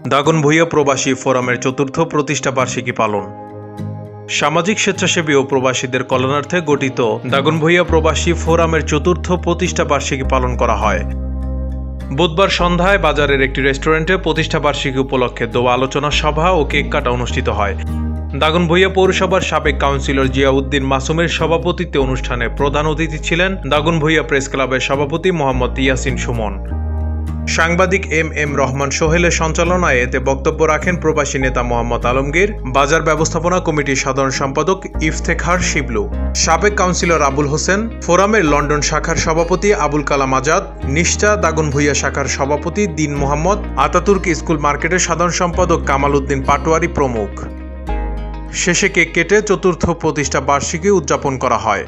দাগনভূঞা প্রবাসী ফোরামের চতুর্থ প্রতিষ্ঠা বার্ষিকী পালন। সামাজিক স্বেচ্ছাসেবী ও প্রবাসীদের কল্যাণার্থে গঠিত দাগনভূঞা প্রবাসী ফোরামের চতুর্থ প্রতিষ্ঠা বার্ষিকী পালন করা হয়। বুধবার সন্ধ্যায় বাজারের একটি রেস্টুরেন্টে প্রতিষ্ঠা বার্ষিকী উপলক্ষে দোয়া আলোচনা সভা ও কেক কাটা অনুষ্ঠিত হয়। দাগনভূঞা পৌরসভার সাবেক কাউন্সিলর জিয়াউদ্দিন মাসুমের সভাপতিত্বে অনুষ্ঠানে প্রধান অতিথি ছিলেন দাগনভূঞা প্রেস ক্লাবের সভাপতি মোহাম্মদ ইয়াসিন সুমন। সাংবাদিক এম রহমান সোহেলের সঞ্চালনায় এতে বক্তব্য রাখেন প্রবাসী নেতা মোহাম্মদ আলমগীর, বাজার ব্যবস্থাপনা কমিটির সাধারণ সম্পাদক ইফতেখার শিবলু, সাবেক কাউন্সিলর আবুল হোসেন, ফোরামের লন্ডন শাখার সভাপতি আবুল কালাম আজাদ, নিষ্ঠা দাগনভূঞা শাখার সভাপতি দিন মোহাম্মদ, আতাতুর্ক স্কুল মার্কেটের সাধারণ সম্পাদক কামাল উদ্দিন পাটোয়ারি প্রমুখ। শেষে কেক কেটে চতুর্থ প্রতিষ্ঠা বার্ষিকী উদযাপন করা হয়।